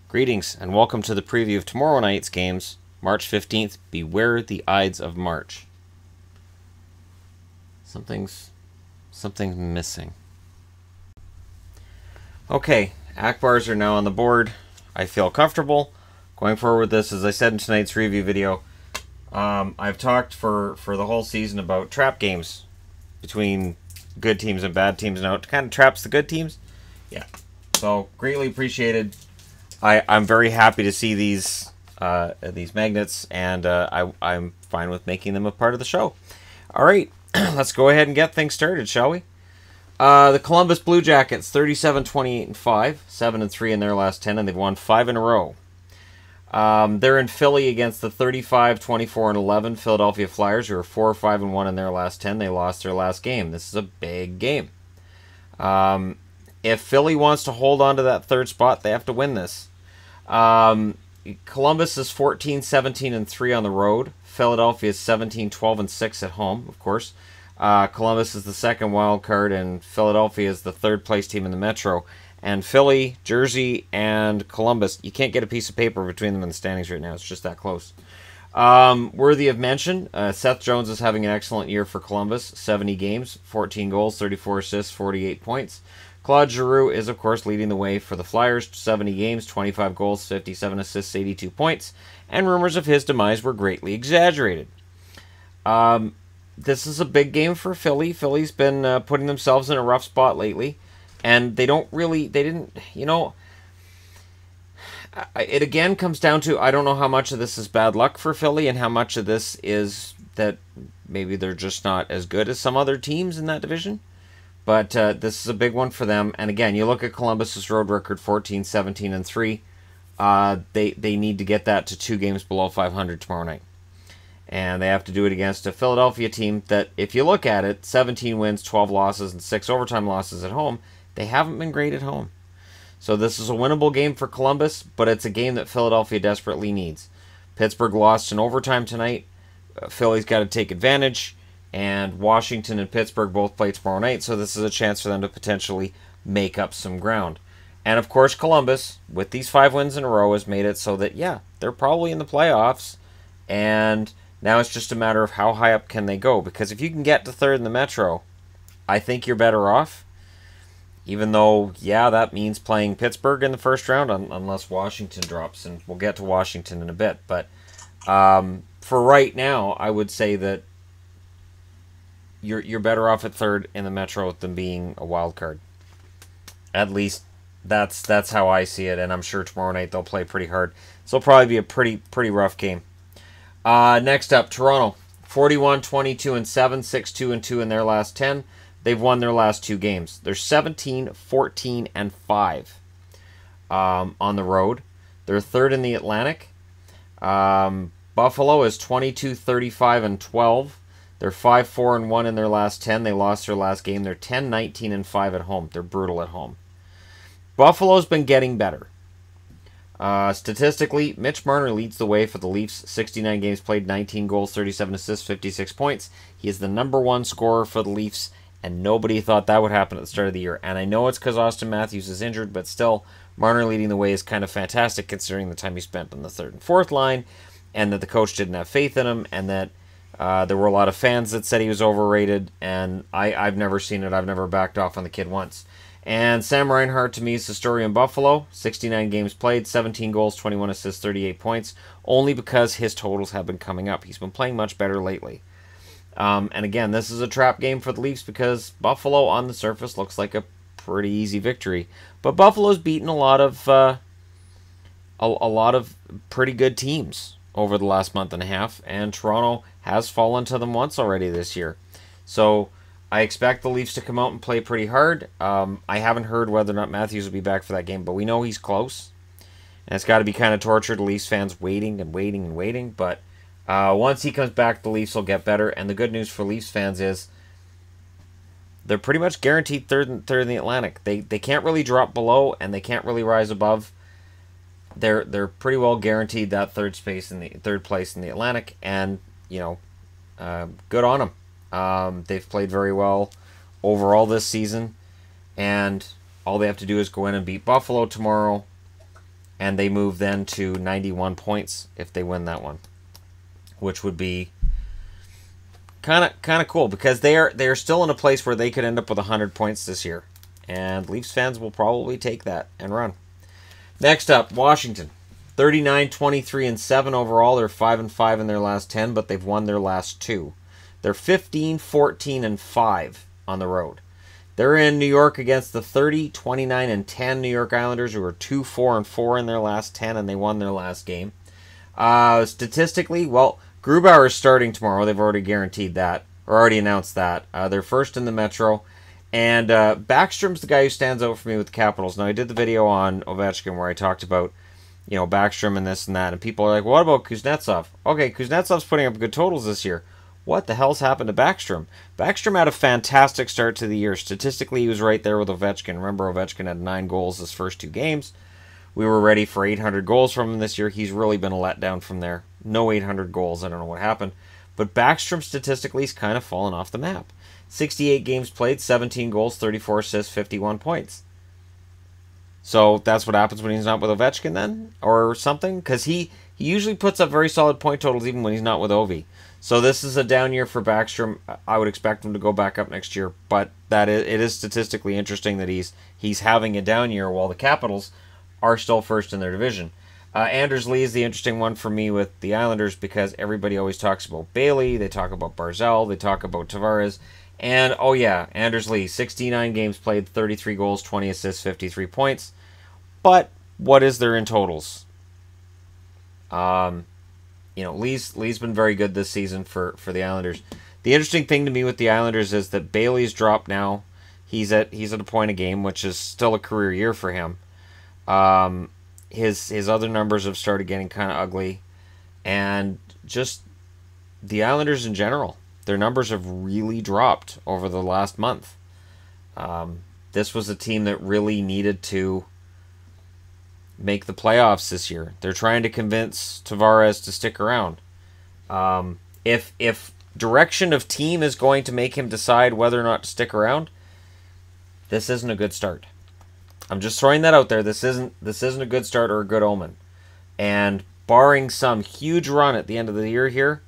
Greetings and welcome to the preview of tomorrow night's games, March 15th. Beware the Ides of March. Something's missing. Okay, Akbars are now on the board. I feel comfortable going forward with this. As I said in tonight's review video, I've talked for the whole season about trap games between good teams and bad teams. Now it kind of traps the good teams. Yeah, so greatly appreciated. I'm very happy to see these magnets, and I'm fine with making them a part of the show. All right, let's go ahead and get things started, shall we? The Columbus Blue Jackets, 37-28-5, 7-3 in their last 10, and they've won 5 in a row. They're in Philly against the 35-24-11 Philadelphia Flyers, who are 4-5-1 in their last 10. They lost their last game. This is a big game. If Philly wants to hold on to that third spot, they have to win this. Columbus is 14-17-3 on the road. Philadelphia is 17-12-6 at home, of course. Columbus is the second wild card, and Philadelphia is the third place team in the Metro. And Philly, Jersey, and Columbus, you can't get a piece of paper between them in the standings right now. It's just that close. Worthy of mention, Seth Jones is having an excellent year for Columbus. 70 games, 14 goals, 34 assists, 48 points. Claude Giroux is, of course, leading the way for the Flyers. 70 games, 25 goals, 57 assists, 82 points. And rumors of his demise were greatly exaggerated. This is a big game for Philly. Philly's been putting themselves in a rough spot lately. And it again comes down to, I don't know how much of this is bad luck for Philly and how much of this is that maybe they're just not as good as some other teams in that division. But this is a big one for them. And again, you look at Columbus's road record, 14-17-3. They need to get that to 2 games below 500 tomorrow night. And they have to do it against a Philadelphia team that, if you look at it, 17 wins, 12 losses, and 6 overtime losses at home. They haven't been great at home. So this is a winnable game for Columbus, but it's a game that Philadelphia desperately needs. Pittsburgh lost in overtime tonight. Philly's got to take advantage. And Washington and Pittsburgh both play tomorrow night, so this is a chance for them to potentially make up some ground. And of course, Columbus, with these 5 wins in a row, has made it so that, yeah, they're probably in the playoffs. And now it's just a matter of how high up can they go. Because if you can get to 3rd in the Metro, I think you're better off. Even though, yeah, that means playing Pittsburgh in the first round, unless Washington drops. And we'll get to Washington in a bit. But for right now, I would say that you're better off at 3rd in the Metro than being a wild card. At least that's how I see it, and I'm sure tomorrow night they'll play pretty hard. So it'll probably be a pretty rough game. Next up, Toronto, 41-22-7, 6-2-2 in their last 10. They've won their last 2 games. They're 17-14-5 on the road. They're 3rd in the Atlantic. Buffalo is 22-35-12. They're 5-4-1 in their last 10. They lost their last game. They're 10-19-5 at home. They're brutal at home. Buffalo's been getting better. Statistically, Mitch Marner leads the way for the Leafs. 69 games played, 19 goals, 37 assists, 56 points. He is the #1 scorer for the Leafs, and nobody thought that would happen at the start of the year. And I know it's because Austin Matthews is injured, but still, Marner leading the way is kind of fantastic considering the time he spent on the 3rd and 4th line, and that the coach didn't have faith in him, and that there were a lot of fans that said he was overrated, and I've never seen it. I've never backed off on the kid once. And Sam Reinhart, to me, is the story in Buffalo. 69 games played, 17 goals, 21 assists, 38 points, only because his totals have been coming up. He's been playing much better lately. And again, this is a trap game for the Leafs because Buffalo, on the surface, looks like a pretty easy victory. But Buffalo's beaten a lot of pretty good teams over the last month and a half, and Toronto has fallen to them once already this year. So I expect the Leafs to come out and play pretty hard. I haven't heard whether or not Matthews will be back for that game, but we know he's close. And it's got to be kind of torture to Leafs fans waiting and waiting and waiting. But once he comes back, the Leafs will get better. And the good news for Leafs fans is they're pretty much guaranteed third in the Atlantic. They can't really drop below, and they can't really rise above. They're pretty well guaranteed that third place in the Atlantic, and good on them. They've played very well overall this season, and all they have to do is go in and beat Buffalo tomorrow, and they move then to 91 points if they win that one, which would be kind of cool because they're still in a place where they could end up with 100 points this year, and Leafs fans will probably take that and run. Next up, Washington, 39, 23, and 7 overall. They're 5-5 in their last 10, but they've won their last 2. They're 15, 14, and 5 on the road. They're in New York against the 30, 29, and 10 New York Islanders, who are 2, 4, and 4 in their last 10, and they won their last game. Statistically, well, Grubauer is starting tomorrow. They've already guaranteed that, or already announced that. They're first in the Metro. And Backstrom's the guy who stands out for me with the Capitals. Now, I did the video on Ovechkin where I talked about, Backstrom and this and that. And people are like, what about Kuznetsov? Okay, Kuznetsov's putting up good totals this year. What the hell's happened to Backstrom? Backstrom had a fantastic start to the year. Statistically, he was right there with Ovechkin. Remember, Ovechkin had 9 goals his first 2 games. We were ready for 800 goals from him this year. He's really been a letdown from there. No 800 goals. I don't know what happened. But Backstrom statistically has kind of fallen off the map. 68 games played, 17 goals, 34 assists, 51 points. So that's what happens when he's not with Ovechkin then? Or something? Because he usually puts up very solid point totals even when he's not with Ovi. So this is a down year for Backstrom. I would expect him to go back up next year. But it is statistically interesting that he's having a down year while the Capitals are still first in their division. Anders Lee is the interesting one for me with the Islanders because everybody always talks about Bailey. They talk about Barzal. They talk about Tavares. And, oh yeah, Anders Lee, 69 games played, 33 goals, 20 assists, 53 points. But what is there in totals? Lee's been very good this season for the Islanders. The interesting thing to me with the Islanders is that Bailey's dropped now. He's at a point a game, which is still a career year for him. His other numbers have started getting kind of ugly. And just the Islanders in general, their numbers have really dropped over the last month. This was a team that really needed to make the playoffs this year. They're trying to convince Tavares to stick around. If direction of team is going to make him decide whether or not to stick around, this isn't a good start. I'm just throwing that out there. This isn't a good start or a good omen. And barring some huge run at the end of the year here,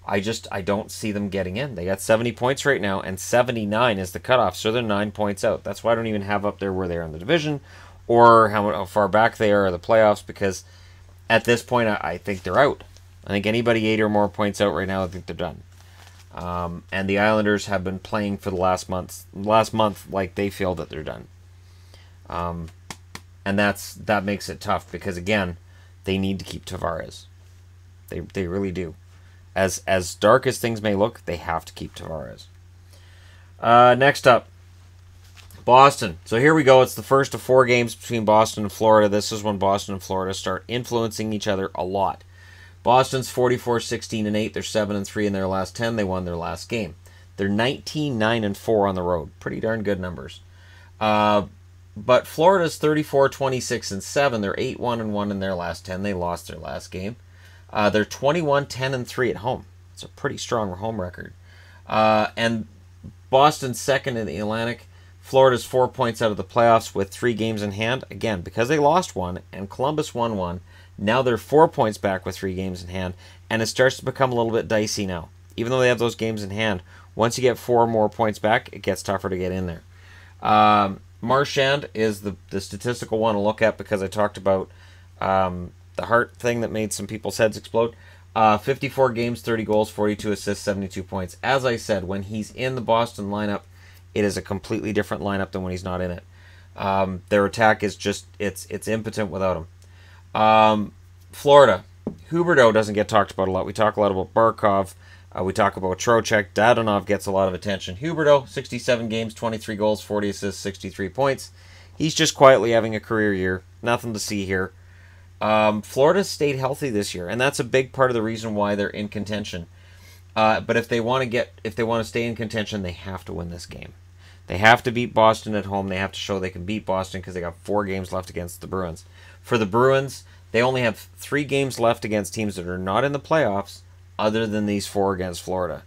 I don't see them getting in. They got 70 points right now, and 79 is the cutoff, so they're 9 points out. That's why I don't even have up there where they are in the division or how far back they are in the playoffs, because at this point, I think they're out. I think anybody 8 or more points out right now, I think they're done. And the Islanders have been playing for the last month like they feel that they're done. And that makes it tough because, again, they need to keep Tavares. They really do. As dark as things may look, they have to keep Tavares. Next up, Boston. So here we go. It's the first of 4 games between Boston and Florida. This is when Boston and Florida start influencing each other a lot. Boston's 44, 16, and 8. They're 7-3 in their last 10. They won their last game. They're 19, 9, and 4 on the road. Pretty darn good numbers. But Florida's 34, 26, and 7. They're 8-1 and 1 in their last 10. They lost their last game. They're 21, 10, and 3 at home. It's a pretty strong home record. And Boston's second in the Atlantic. Florida's 4 points out of the playoffs with 3 games in hand. Again, because they lost one and Columbus won one, now they're 4 points back with 3 games in hand, and it starts to become a little bit dicey now. Even though they have those games in hand, once you get 4 more points back, it gets tougher to get in there. Marchand is the statistical one to look at because I talked about the heart thing that made some people's heads explode. 54 games, 30 goals, 42 assists, 72 points. As I said, when he's in the Boston lineup, it is a completely different lineup than when he's not in it. Their attack is just, it's impotent without him. Florida. Huberdeau doesn't get talked about a lot. We talk a lot about Barkov. We talk about Trocheck. Dadonov gets a lot of attention. Huberdeau, 67 games, 23 goals, 40 assists, 63 points. He's just quietly having a career year. Nothing to see here. Florida stayed healthy this year, and that's a big part of the reason why they're in contention. But if they want to stay in contention, they have to win this game. They have to beat Boston at home. They have to show they can beat Boston because they got 4 games left against the Bruins. For the Bruins, they only have 3 games left against teams that are not in the playoffs other than these 4 against Florida.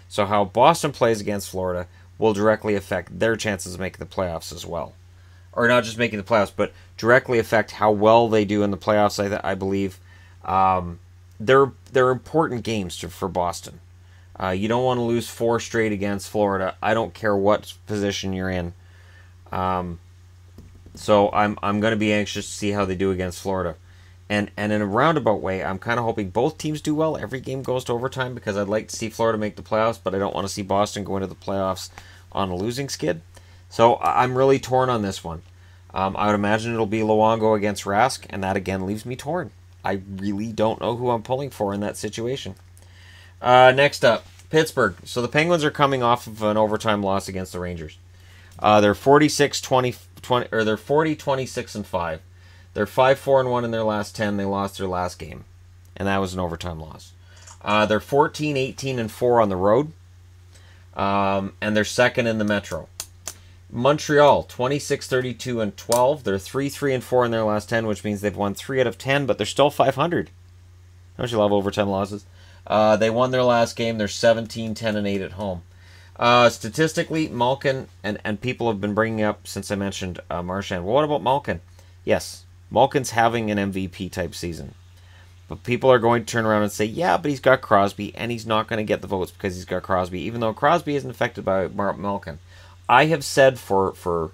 So how Boston plays against Florida will directly affect their chances of making the playoffs as well. or not just making the playoffs, but directly affect how well they do in the playoffs. I believe they're important games for Boston. You don't want to lose 4 straight against Florida. I don't care what position you're in. So I'm going to be anxious to see how they do against Florida. And in a roundabout way, I'm kind of hoping both teams do well. Every game goes to overtime because I'd like to see Florida make the playoffs, but I don't want to see Boston go into the playoffs on a losing skid. So I'm really torn on this one. I would imagine it'll be Luongo against Rask, and that again leaves me torn. I really don't know who I'm pulling for in that situation. Next up, Pittsburgh. So the Penguins are coming off of an overtime loss against the Rangers. They're 46-20, or they're 40-26-5. They're 5-4-1 in their last 10. They lost their last game, and that was an overtime loss. They're 14-18-4 on the road, and they're second in the Metro. Montreal 26-32-12. They're 3-3-4 in their last 10, which means they've won 3 out of 10, but they're still 500. Don't you love overtime losses? They won their last game. They're 17-10-8 at home. Statistically, Malkin, and people have been bringing up since I mentioned Marchand. Well, what about Malkin? Yes, Malkin's having an MVP type season. But people are going to turn around and say, yeah, but he's got Crosby, and he's not going to get the votes because he's got Crosby, even though Crosby isn't affected by Malkin. I have said for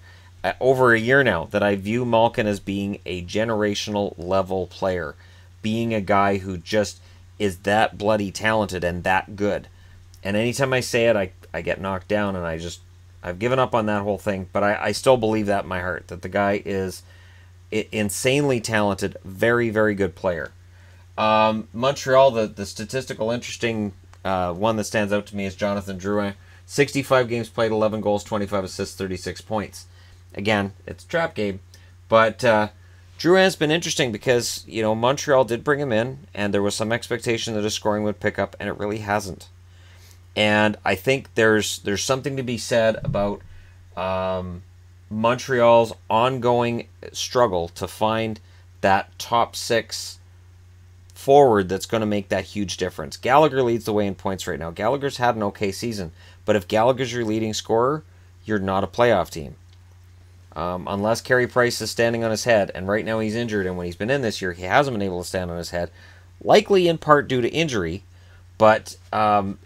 over a year now that I view Malkin as being a generational level player, being a guy who just is that bloody talented and that good. And anytime I say it, I get knocked down, and I've given up on that whole thing, but I still believe that in my heart, that the guy is insanely talented, very, very good player. Montreal, the statistical interesting one that stands out to me is Jonathan Drouin. 65 games played, 11 goals, 25 assists, 36 points. Again, it's a trap game, but Drouin's been interesting because, Montreal did bring him in, and there was some expectation that his scoring would pick up, and it really hasn't. And I think there's something to be said about Montreal's ongoing struggle to find that top 6 forward that's going to make that huge difference. Gallagher leads the way in points right now. Gallagher's had an okay season, but if Gallagher's your leading scorer, you're not a playoff team. Unless Carey Price is standing on his head, and right now he's injured, and when he's been in this year, he hasn't been able to stand on his head, likely in part due to injury, but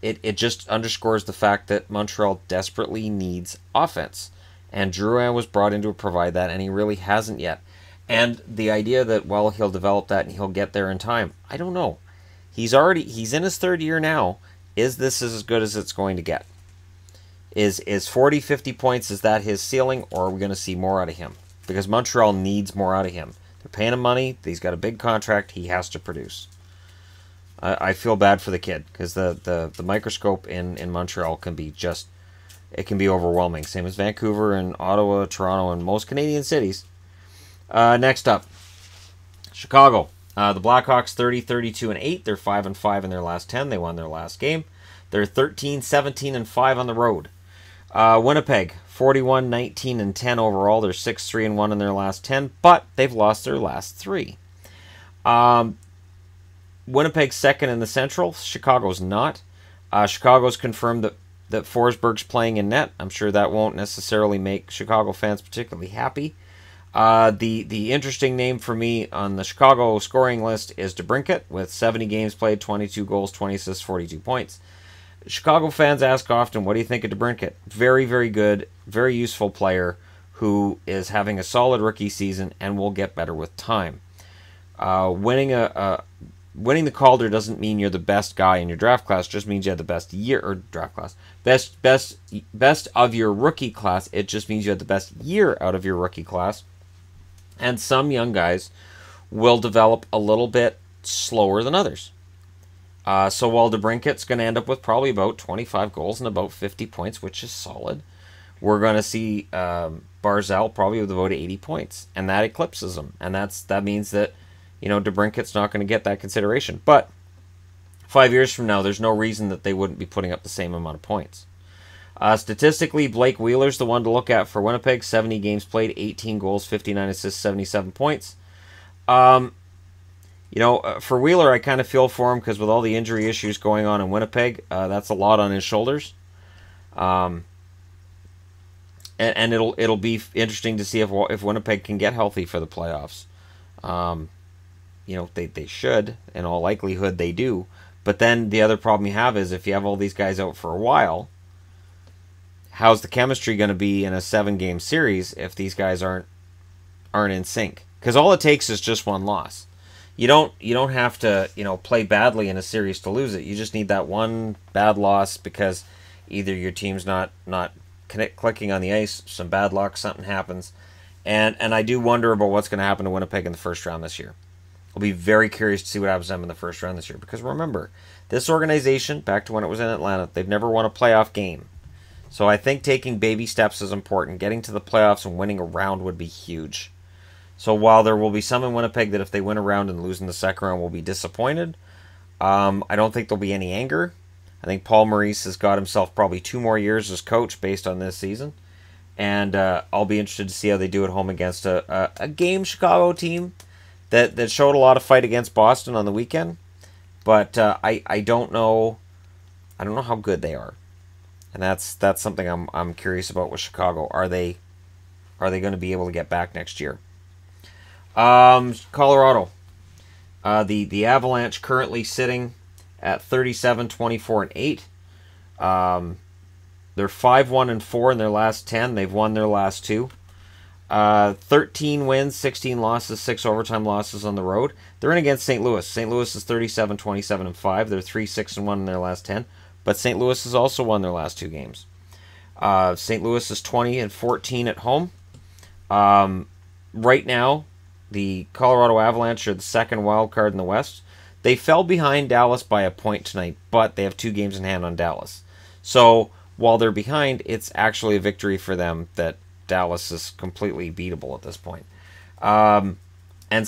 it just underscores the fact that Montreal desperately needs offense. And Drouin was brought in to provide that, and he really hasn't yet. And the idea that, well, he'll develop that and he'll get there in time, I don't know. He's in his 3rd year now. Is this as good as it's going to get? Is 40, 50 points, is that his ceiling, or are we going to see more out of him? Because Montreal needs more out of him. They're paying him money. He's got a big contract. He has to produce. I feel bad for the kid, because the microscope in Montreal can be overwhelming. Same as Vancouver and Ottawa, Toronto, and most Canadian cities. Next up, Chicago. The Blackhawks 30-32-8. They're 5-5 in their last 10. They won their last game. They're 13-17-5 on the road. Winnipeg 41-19-10 overall. They're 6-3-1 in their last 10, but they've lost their last 3. Winnipeg's second in the Central. Chicago's not. Chicago's confirmed that Forsberg's playing in net. I'm sure that won't necessarily make Chicago fans particularly happy. The interesting name for me on the Chicago scoring list is DeBrincat with 70 games played, 22 goals, 20 assists, 42 points. Chicago fans ask often, what do you think of DeBrincat? Very, very good, very useful player who is having a solid rookie season and will get better with time. Winning the Calder doesn't mean you're the best guy in your draft class. Just means you had the best year or draft class. Best of your rookie class. It just means you had the best year out of your rookie class. And some young guys will develop a little bit slower than others. So while DeBrincat's going to end up with probably about 25 goals and about 50 points, which is solid, we're going to see Barzal probably with about 80 points, and that eclipses him. And that means that DeBrincat's not going to get that consideration. But 5 years from now, there's no reason that they wouldn't be putting up the same amount of points. Statistically, Blake Wheeler's the one to look at for Winnipeg. 70 games played, 18 goals, 59 assists, 77 points. For Wheeler, I kind of feel for him because with all the injury issues going on in Winnipeg, that's a lot on his shoulders. and it'll be interesting to see if Winnipeg can get healthy for the playoffs. They should, in all likelihood they do. But then the other problem you have is if you have all these guys out for a while, how's the chemistry going to be in a 7-game series if these guys aren't in sync? Because all it takes is just one loss. You don't have to play badly in a series to lose it. You just need that one bad loss because either your team's not clicking on the ice, some bad luck, something happens, and I do wonder about what's going to happen to Winnipeg in the first round this year. I'll be very curious to see what happens to them in the first round this year because remember, this organization, back to when it was in Atlanta, they've never won a playoff game. So I think taking baby steps is important. Getting to the playoffs and winning a round would be huge. So while there will be some in Winnipeg that if they win a round and lose in the second round will be disappointed, I don't think there'll be any anger. I think Paul Maurice has got himself probably 2 more years as coach based on this season. And I'll be interested to see how they do at home against a game Chicago team that showed a lot of fight against Boston on the weekend. But I don't know how good they are. And that's something I'm curious about with Chicago. Are they going to be able to get back next year? Colorado. The Avalanche currently sitting at 37, 24, and 8. They're 5-1-4 in their last 10. They've won their last 2. 13 wins, 16 losses, 6 overtime losses on the road. They're in against St. Louis. St. Louis is 37, 27, and 5. They're 3-6-1 in their last 10. But St. Louis has also won their last 2 games. St. Louis is 20-14 at home. Right now, the Colorado Avalanche are the second wild card in the West. They fell behind Dallas by a point tonight, but they have 2 games in hand on Dallas. So while they're behind, it's actually a victory for them that Dallas is completely beatable at this point. And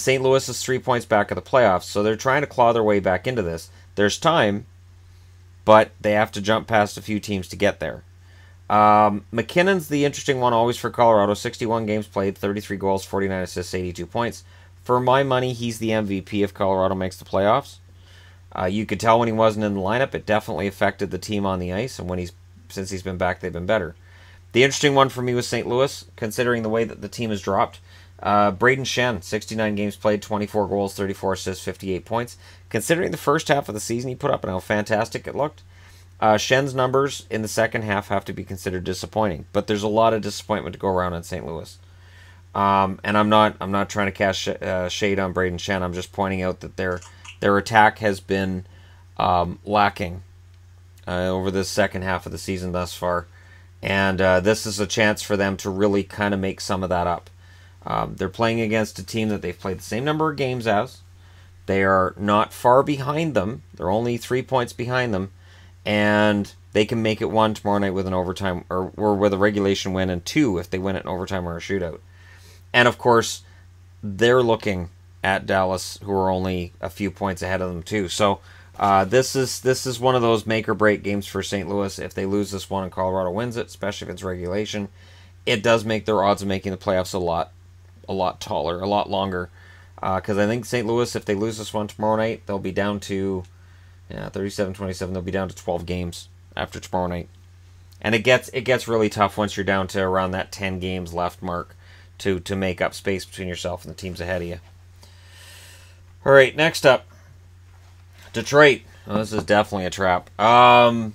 St. Louis is 3 points back of the playoffs, so they're trying to claw their way back into this. There's time, but they have to jump past a few teams to get there. McKinnon's the interesting one always for Colorado. 61 games played, 33 goals, 49 assists, 82 points. For my money, he's the MVP if Colorado makes the playoffs. You could tell when he wasn't in the lineup, it definitely affected the team on the ice, and since he's been back, they've been better. The interesting one for me was St. Louis, considering the way that the team has dropped. Braden Shen, 69 games played, 24 goals, 34 assists, 58 points. Considering the first half of the season he put up and how fantastic it looked, Shen's numbers in the second half have to be considered disappointing. But there's a lot of disappointment to go around in St. Louis. And I'm not trying to cast shade on Braden Shen. I'm just pointing out that their attack has been lacking over the second half of the season thus far. And this is a chance for them to really kind of make some of that up. They're playing against a team that they've played the same number of games as. They are not far behind them. They're only 3 points behind them. And they can make it 1 tomorrow night with an overtime or with a regulation win, and 2 if they win it in overtime or a shootout. And of course, they're looking at Dallas, who are only a few points ahead of them too. So this is one of those make or break games for St. Louis. If they lose this one and Colorado wins it, especially if it's regulation, it does make their odds of making the playoffs a lot taller, a lot longer. Because I think St. Louis, if they lose this one tomorrow night, they'll be down to 37-27. They'll be down to 12 games after tomorrow night, and it gets really tough once you're down to around that 10 games left mark to make up space between yourself and the teams ahead of you. All right, next up, Detroit. Oh, this is definitely a trap. The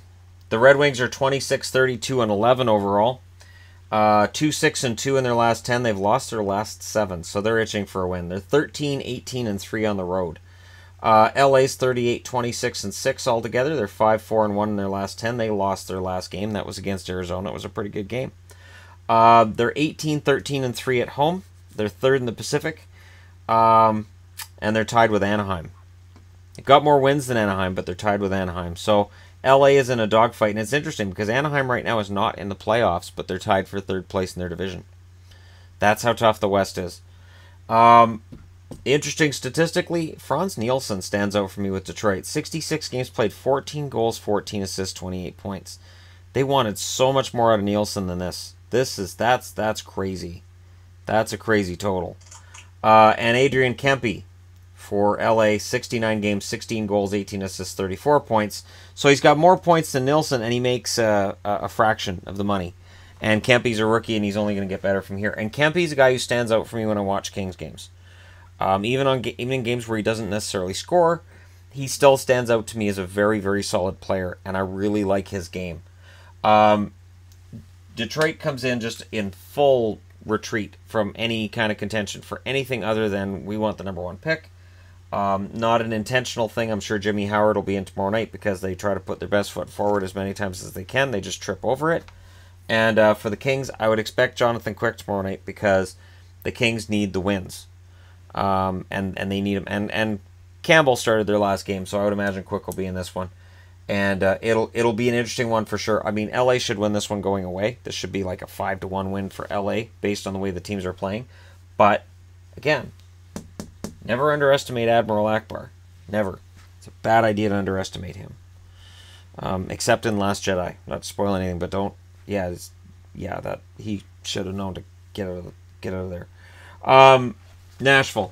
Red Wings are 26-32-11 overall. 2-6-2 in their last 10. They've lost their last 7, so they're itching for a win. They're 13-18-3 on the road. LA's 38-26-6 altogether. They're 5-4-1 in their last 10. They lost their last game. That was against Arizona. It was a pretty good game. They're 18-13-3 at home. They're 3rd in the Pacific. And they're tied with Anaheim. They've got more wins than Anaheim, but they're tied with Anaheim. So LA is in a dogfight, and it's interesting because Anaheim right now is not in the playoffs, but they're tied for 3rd place in their division. That's how tough the West is. Interesting statistically, Franz Nielsen stands out for me with Detroit. 66 games played, 14 goals, 14 assists, 28 points. They wanted so much more out of Nielsen than this. That's crazy. That's a crazy total. And Adrian Kempe for LA, 69 games, 16 goals, 18 assists, 34 points. So he's got more points than Nielsen, and he makes a fraction of the money. And Kempy's a rookie, and he's only going to get better from here. And Kempy's a guy who stands out for me when I watch Kings games. Even in games where he doesn't necessarily score, he still stands out to me as a very, very solid player, and I really like his game. Detroit comes in just in full retreat from any kind of contention for anything other than we want the #1 pick. Not an intentional thing. I'm sure Jimmy Howard will be in tomorrow night because they try to put their best foot forward as many times as they can. They just trip over it. And for the Kings, I would expect Jonathan Quick tomorrow night because the Kings need the wins. And they need him. And Campbell started their last game, so I would imagine Quick will be in this one. And it'll be an interesting one for sure. I mean, LA should win this one going away. This should be like a 5-1 win for LA based on the way the teams are playing. But again, never underestimate Admiral Akbar. Never. It's a bad idea to underestimate him. Except in Last Jedi. Not to spoil anything, but don't. Yeah, that he should have known to get out of there. Nashville,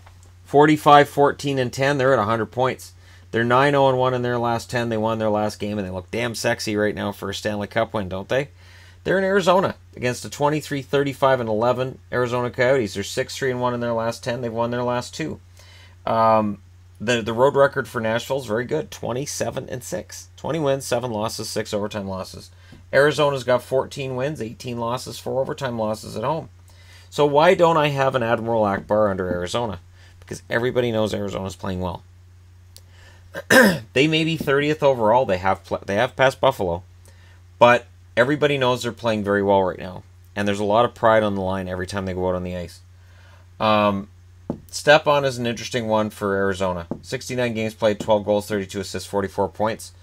45-14-10. They're at 100 points. They're 9-0-1 in their last 10. They won their last game, and they look damn sexy right now for a Stanley Cup win, don't they? They're in Arizona against the 23-35-11 Arizona Coyotes. They're 6-3-1 in their last 10. They've won their last 2. The road record for Nashville is very good, 27-6. 20 wins, 7 losses, 6 overtime losses. Arizona's got 14 wins, 18 losses, 4 overtime losses at home. So why don't I have an Admiral Akbar under Arizona? Because everybody knows Arizona's playing well. They may be 30th overall. They have passed Buffalo, but everybody knows they're playing very well right now, and there's a lot of pride on the line every time they go out on the ice. Stepan is an interesting one for Arizona. 69 games played, 12 goals, 32 assists, 44 points.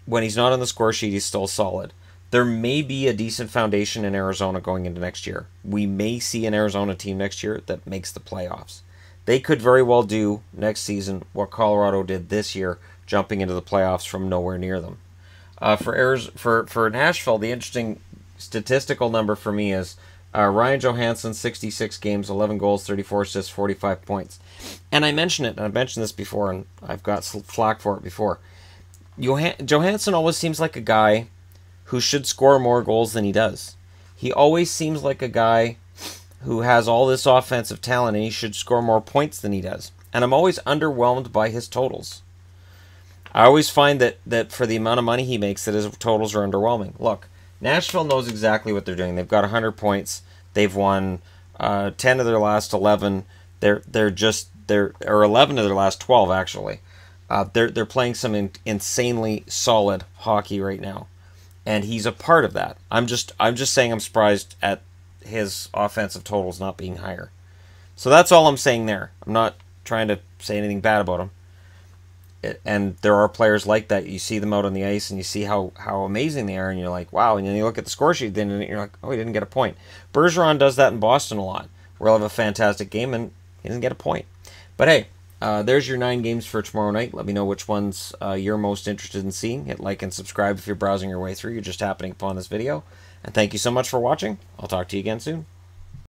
When he's not on the score sheet, he's still solid. There may be a decent foundation in Arizona going into next year. We may see an Arizona team next year that makes the playoffs. They could very well do next season what Colorado did this year, jumping into the playoffs from nowhere near them. For Nashville, the interesting statistical number for me is Ryan Johansson, 66 games, 11 goals, 34 assists, 45 points. And I mentioned it, and I've mentioned this before, and I've got flack for it before. Johansson always seems like a guy who should score more goals than he does. He always seems like a guy who has all this offensive talent and he should score more points than he does. And I'm always underwhelmed by his totals. I always find that for the amount of money he makes, that his totals are underwhelming. Look, Nashville knows exactly what they're doing. They've got 100 points. They've won 10 of their last 11. Or 11 of their last 12 actually. They're playing some insanely solid hockey right now, and he's a part of that. I'm just saying I'm surprised at his offensive totals not being higher. So that's all I'm saying there. I'm not trying to say anything bad about him. And there are players like that. You see them out on the ice, and you see how amazing they are, and you're like, wow. And then you look at the score sheet, then you're like, oh, he didn't get a point. Bergeron does that in Boston a lot, where he'll have a fantastic game, and he doesn't get a point. But hey, there's your 9 games for tomorrow night. Let me know which ones you're most interested in seeing. Hit like and subscribe if you're browsing your way through. You're just happening upon this video. And thank you so much for watching. I'll talk to you again soon.